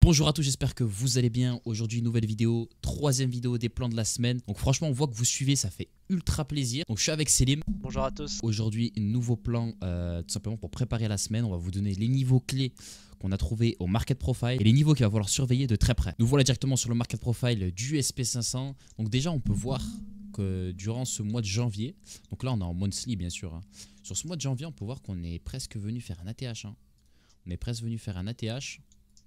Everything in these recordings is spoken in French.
Bonjour à tous, j'espère que vous allez bien. Aujourd'hui, nouvelle vidéo, troisième vidéo des plans de la semaine. Donc franchement, on voit que vous suivez, ça fait ultra plaisir. Donc je suis avec Selim. Bonjour à tous. Aujourd'hui, nouveau plan, tout simplement pour préparer la semaine. On va vous donner les niveaux clés qu'on a trouvé au Market Profile et les niveaux qu'il va falloir surveiller de très près. Nous voilà directement sur le Market Profile du SP500. Donc déjà, on peut voir que durant ce mois de janvier, donc là on est en monthly bien sûr, hein. Sur ce mois de janvier, on peut voir qu'on est presque venu faire un ATH. Hein. On est presque venu faire un ATH.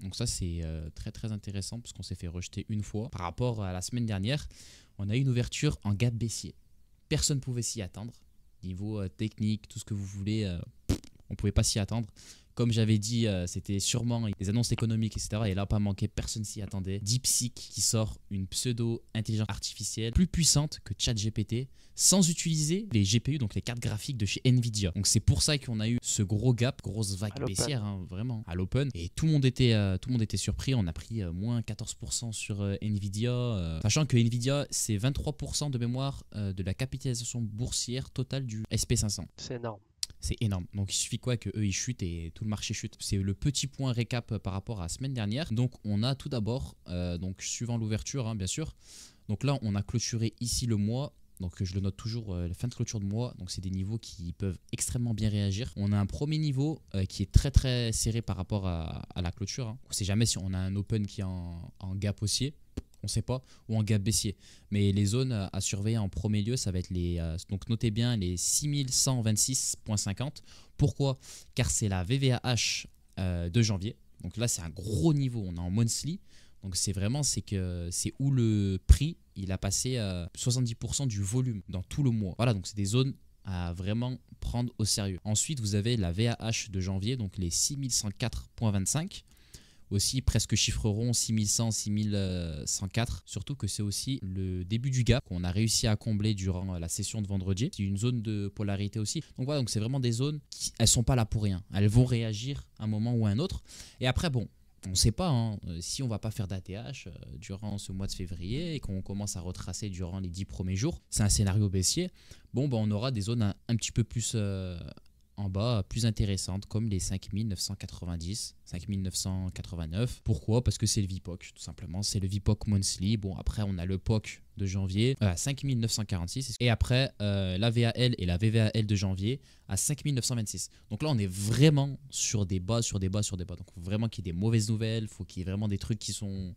Donc ça c'est très intéressant parce qu'on s'est fait rejeter une fois. Par rapport à la semaine dernière, on a eu une ouverture en gap baissier. Personne ne pouvait s'y attendre. Niveau technique, tout ce que vous voulez, on ne pouvait pas s'y attendre. Comme j'avais dit, c'était sûrement des annonces économiques, etc. Et là, pas manqué, personne s'y attendait. DeepSeek qui sort une pseudo-intelligence artificielle plus puissante que ChatGPT sans utiliser les GPU, donc les cartes graphiques de chez Nvidia. Donc c'est pour ça qu'on a eu ce gros gap, grosse vague baissière, hein, vraiment, à l'open. Et tout le monde était surpris. On a pris moins 14% sur Nvidia. Sachant que Nvidia, c'est 23% de mémoire de la capitalisation boursière totale du SP500. C'est énorme. C'est énorme. Donc il suffit quoi que eux ils chutent et tout le marché chute. C'est le petit point récap par rapport à la semaine dernière. Donc on a tout d'abord, donc suivant l'ouverture hein, bien sûr. Donc là on a clôturé ici le mois. Donc je le note toujours, la fin de clôture de mois. Donc c'est des niveaux qui peuvent extrêmement bien réagir. On a un premier niveau qui est très serré par rapport à la clôture. Hein. On ne sait jamais si on a un open qui est en gap haussier. On ne sait pas, ou en gap baissier. Mais les zones à surveiller en premier lieu, ça va être les, donc notez bien les 6126.50. Pourquoi? Car c'est la VVAH de janvier. Donc là, c'est un gros niveau. On est en monthly. Donc c'est vraiment, c'est où le prix, il a passé 70% du volume dans tout le mois. Voilà, donc c'est des zones à vraiment prendre au sérieux. Ensuite, vous avez la VAH de janvier, donc les 6104.25. Aussi presque chiffre rond 6100, 6104. Surtout que c'est aussi le début du gap qu'on a réussi à combler durant la session de vendredi. C'est une zone de polarité aussi. Donc voilà, donc c'est vraiment des zones qui elles sont pas là pour rien. Elles vont réagir à un moment ou à un autre. Et après bon, on ne sait pas hein, si on va pas faire d'ATH durant ce mois de février et qu'on commence à retracer durant les 10 premiers jours. C'est un scénario baissier. Bon, ben, on aura des zones un petit peu plus en bas, plus intéressantes comme les 5990, 5989. Pourquoi? Parce que c'est le VPOC, tout simplement. C'est le VPOC monthly. Bon, après, on a le POC de janvier à 5946. Et après, la VAL et la VVAL de janvier à 5926. Donc là, on est vraiment sur des bas, sur des bas, sur des bas. Donc, il faut vraiment qu'il y ait des mauvaises nouvelles. Il faut qu'il y ait vraiment des trucs qui sont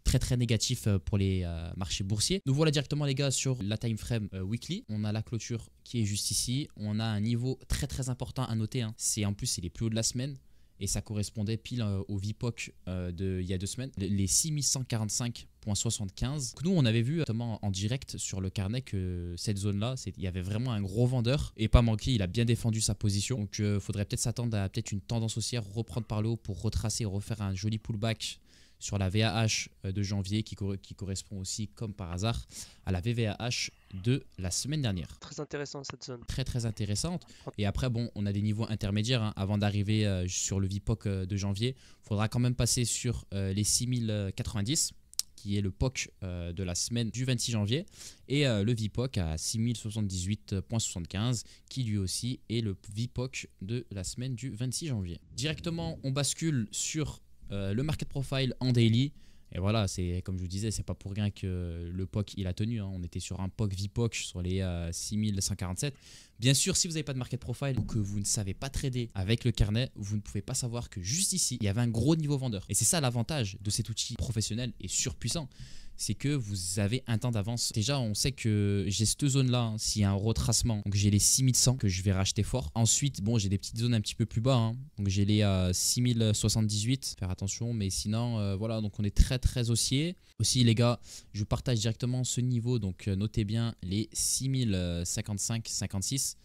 très négatif pour les marchés boursiers. Nous voilà directement les gars sur la time frame weekly. On a la clôture qui est juste ici. On a un niveau très important à noter. Hein. En plus c'est les plus hauts de la semaine et ça correspondait pile au VPOC il y a 2 semaines. Les 6145.75. Nous on avait vu notamment en direct sur le carnet que cette zone là, il y avait vraiment un gros vendeur et pas manqué, il a bien défendu sa position. Donc il faudrait peut-être s'attendre à peut-être une tendance haussière, reprendre par le haut pour retracer et refaire un joli pullback sur la VAH de janvier qui correspond aussi comme par hasard à la VVAH de la semaine dernière. Très intéressant cette zone. Très intéressante. Et après bon, on a des niveaux intermédiaires hein. Avant d'arriver sur le VPOC de janvier, il faudra quand même passer sur les 6090 qui est le POC de la semaine du 26 janvier et le VPOC à 6078.75 qui lui aussi est le VPOC de la semaine du 26 janvier. Directement, on bascule sur le market profile en daily. Et voilà, c'est comme je vous disais, c'est pas pour rien que le POC il a tenu. Hein. On était sur un POC VPOC sur les 6147. Bien sûr, si vous n'avez pas de market profile ou que vous ne savez pas trader avec le carnet, vous ne pouvez pas savoir que juste ici, il y avait un gros niveau vendeur. Et c'est ça l'avantage de cet outil professionnel et surpuissant. C'est que vous avez un temps d'avance. Déjà, on sait que j'ai cette zone-là, hein, s'il y a un retracement. Donc, j'ai les 6100 que je vais racheter fort. Ensuite, bon, j'ai des petites zones un petit peu plus bas. Hein. Donc, j'ai les 6078. Faire attention, mais sinon, voilà. Donc, on est très haussier. Aussi, les gars, je partage directement ce niveau. Donc, notez bien les 6055-56.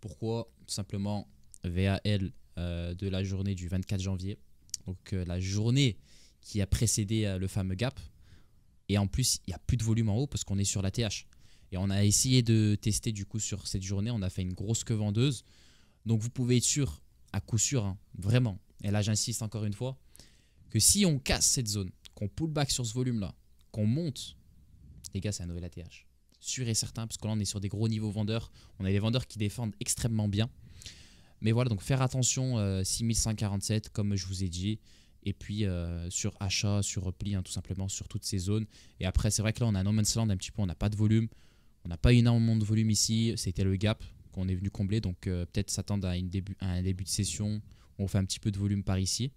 Pourquoi? Tout simplement, VAL de la journée du 24 janvier. Donc, la journée qui a précédé le fameux gap. Et en plus, il n'y a plus de volume en haut parce qu'on est sur la TH. Et on a essayé de tester du coup sur cette journée. On a fait une grosse queue vendeuse. Donc vous pouvez être sûr, à coup sûr, hein, vraiment, et là j'insiste encore une fois, que si on casse cette zone, qu'on pull back sur ce volume-là, qu'on monte, les gars, c'est un nouvel ATH. Sûr et certain, parce que là on est sur des gros niveaux vendeurs. On a des vendeurs qui défendent extrêmement bien. Mais voilà, donc faire attention, 6147, comme je vous ai dit. Et puis sur achat, sur repli, hein, tout simplement sur toutes ces zones. Et après, c'est vrai que là, on a No Man's Land un petit peu, on n'a pas de volume. On n'a pas énormément de volume ici. C'était le gap qu'on est venu combler. Donc peut-être s'attendre à un début de session où on fait un petit peu de volume par ici.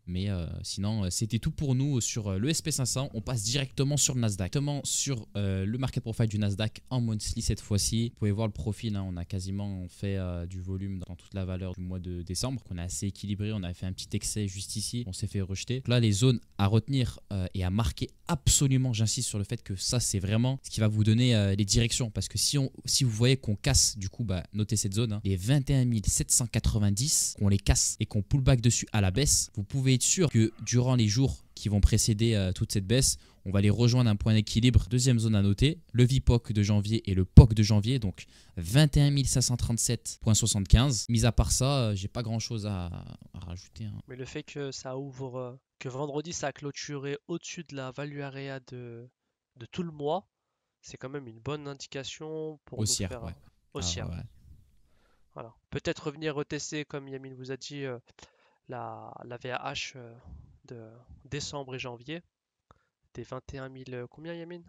Mais sinon, c'était tout pour nous sur le SP500. On passe directement sur le Nasdaq. Directement sur le market profile du Nasdaq en monthly cette fois-ci. Vous pouvez voir le profil, hein, on a quasiment fait du volume dans toute la valeur du mois de décembre. On est assez équilibré, on a fait un petit excès juste ici. On s'est fait rejeter. Donc là, les zones à retenir et à marquer absolument, j'insiste sur le fait que ça, c'est vraiment ce qui va vous donner les directions. Parce que si vous voyez qu'on casse, du coup, notez cette zone, hein, les 21 790, qu'on les casse et qu'on pull back dessus à la baisse, vous pouvez être sûr que durant les jours qui vont précéder toute cette baisse, on va les rejoindre à un point d'équilibre. Deuxième zone à noter, le VPOC de janvier et le POC de janvier, donc 21 537,75. Mis à part ça, j'ai pas grand chose à rajouter, hein. Mais le fait que ça ouvre, que vendredi ça a clôturé au-dessus de la value area de tout le mois, c'est quand même une bonne indication pour nous Haussière, faire ouais. Ah, haussière. ouais. Voilà. Peut-être revenir retester, comme Yamin vous a dit, la VAH de décembre et janvier. Des 21 000, combien Yamin?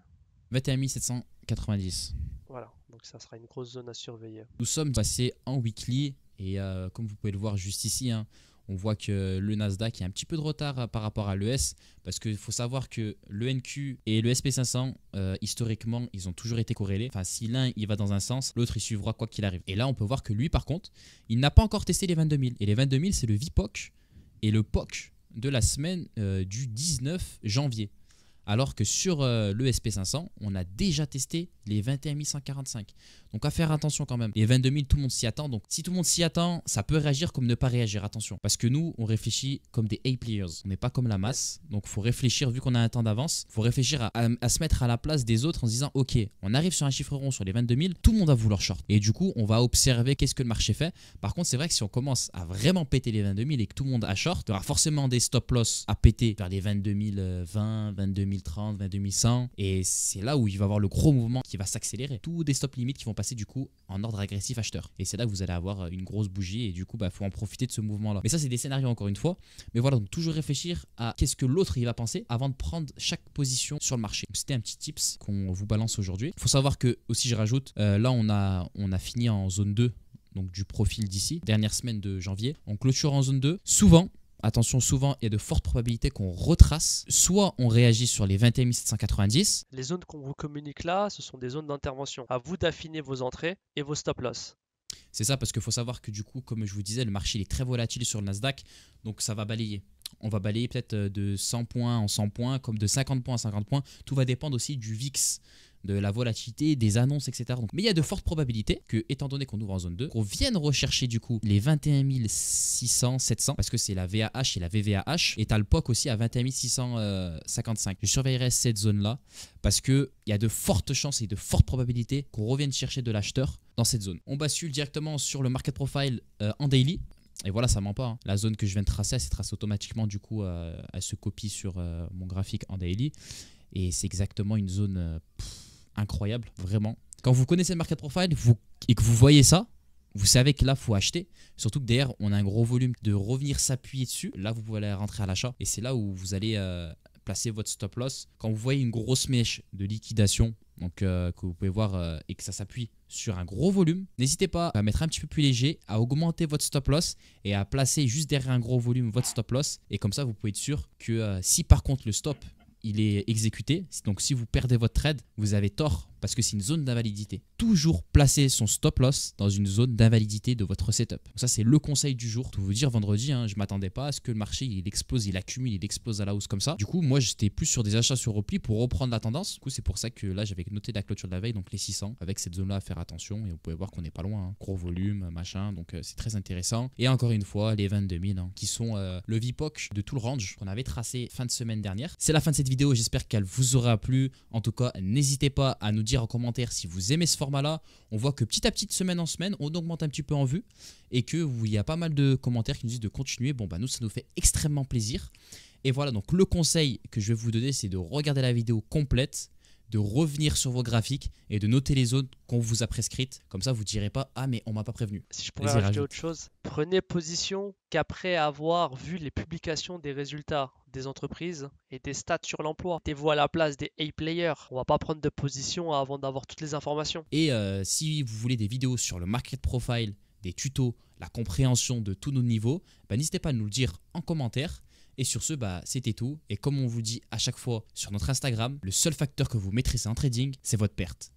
21 790. Voilà, donc ça sera une grosse zone à surveiller. Nous sommes passés en weekly et comme vous pouvez le voir juste ici, hein, on voit que le Nasdaq a un petit peu de retard par rapport à l'ES parce qu'il faut savoir que le NQ et le SP500, historiquement, ils ont toujours été corrélés. Enfin, si l'un il va dans un sens, l'autre il suivra quoi qu'il arrive. Et là, on peut voir que lui, par contre, il n'a pas encore testé les 22 000. Et les 22 000, c'est le VPOC et le POC de la semaine du 19 janvier. Alors que sur le SP500, on a déjà testé les 21 145. Donc à faire attention quand même. Les 22 000, tout le monde s'y attend. Donc si tout le monde s'y attend, ça peut réagir comme ne pas réagir. Attention. Parce que nous, on réfléchit comme des A-players. On n'est pas comme la masse. Donc il faut réfléchir, vu qu'on a un temps d'avance, il faut réfléchir à se mettre à la place des autres en se disant, ok, on arrive sur un chiffre rond sur les 22 000, tout le monde va vouloir short. Et du coup, on va observer qu'est-ce que le marché fait. Par contre, c'est vrai que si on commence à vraiment péter les 22 000 et que tout le monde a short, il y aura forcément des stop loss à péter vers les 22 020, 22 030, 22 100. Et c'est là où il va y avoir le gros mouvement qui va s'accélérer. Tous des stop limites qui vont passer du coup en ordre agressif acheteur. Et c'est là que vous allez avoir une grosse bougie et du coup, faut en profiter de ce mouvement-là. Mais ça, c'est des scénarios encore une fois. Mais voilà, donc toujours réfléchir à qu'est-ce que l'autre il va penser avant de prendre chaque position sur le marché. C'était un petit tips qu'on vous balance aujourd'hui. Il faut savoir que, aussi je rajoute, là on a fini en zone 2, donc du profil d'ici, dernière semaine de janvier. On clôture en zone 2. Souvent, attention, souvent, il y a de fortes probabilités qu'on retrace. Soit on réagit sur les 21 790. Les zones qu'on vous communique là, ce sont des zones d'intervention. À vous d'affiner vos entrées et vos stop loss. C'est ça, parce qu'il faut savoir que du coup, comme je vous disais, le marché il est très volatile sur le Nasdaq. Donc ça va balayer. On va balayer peut-être de 100 points en 100 points, comme de 50 points en 50 points. Tout va dépendre aussi du VIX, de la volatilité, des annonces, etc. Donc, mais il y a de fortes probabilités que, étant donné qu'on ouvre en zone 2, qu'on vienne rechercher du coup les 21 600, 700, parce que c'est la VAH et la VVAH, et tu as le POC aussi à 21 655. Je surveillerai cette zone-là, parce qu'il y a de fortes chances et de fortes probabilités qu'on revienne chercher de l'acheteur dans cette zone. On bascule directement sur le market profile en daily. Et voilà, ça ment pas, hein. La zone que je viens de tracer, elle s'est tracée automatiquement, du coup, elle se copie sur mon graphique en daily. Et c'est exactement une zone incroyable, vraiment. Quand vous connaissez le market profile et que vous voyez ça, vous savez que là, il faut acheter. Surtout que derrière, on a un gros volume de revenir s'appuyer dessus. Là, vous pouvez aller rentrer à l'achat. Et c'est là où vous allez placer votre stop loss. Quand vous voyez une grosse mèche de liquidation, donc que vous pouvez voir et que ça s'appuie sur un gros volume, n'hésitez pas à mettre un petit peu plus léger, à augmenter votre stop loss et à placer juste derrière un gros volume votre stop loss. Et comme ça, vous pouvez être sûr que si par contre le stop il est exécuté, donc si vous perdez votre trade, vous avez tort parce que c'est une zone d'invalidité. Toujours placer son stop loss dans une zone d'invalidité de votre setup. Donc ça, c'est le conseil du jour. Pour vous dire, vendredi, je ne m'attendais pas à ce que le marché il explose, il accumule, il explose à la hausse comme ça. Du coup, moi, j'étais plus sur des achats sur repli pour reprendre la tendance. Du coup, c'est pour ça que là, j'avais noté la clôture de la veille, donc les 600, avec cette zone-là à faire attention. Et vous pouvez voir qu'on n'est pas loin, hein. Gros volume, machin, donc c'est très intéressant. Et encore une fois, les 22 000, qui sont le VPOC de tout le range qu'on avait tracé fin de semaine dernière. C'est la fin de cette vidéo, j'espère qu'elle vous aura plu. En tout cas, n'hésitez pas à nous dire en commentaire si vous aimez ce format-là. On voit que petit à petit, de semaine en semaine, on augmente un petit peu en vue et qu'il y a pas mal de commentaires qui nous disent de continuer. Bon, nous, ça nous fait extrêmement plaisir. Et voilà, donc le conseil que je vais vous donner, c'est de regarder la vidéo complète, de revenir sur vos graphiques et de noter les zones qu'on vous a prescrites. Comme ça, vous ne direz pas « Ah, mais on m'a pas prévenu ». Si je pourrais Vas-y, rajouter rajoute. autre chose, prenez position qu'après avoir vu les publications des résultats des entreprises et des stats sur l'emploi. Mettez-vous à la place des A-players. On va pas prendre de position avant d'avoir toutes les informations. Et si vous voulez des vidéos sur le market profile, des tutos, la compréhension de tous nos niveaux, n'hésitez pas à nous le dire en commentaire. Et sur ce, c'était tout. Et comme on vous dit à chaque fois sur notre Instagram, le seul facteur que vous maîtrisez en trading, c'est votre perte.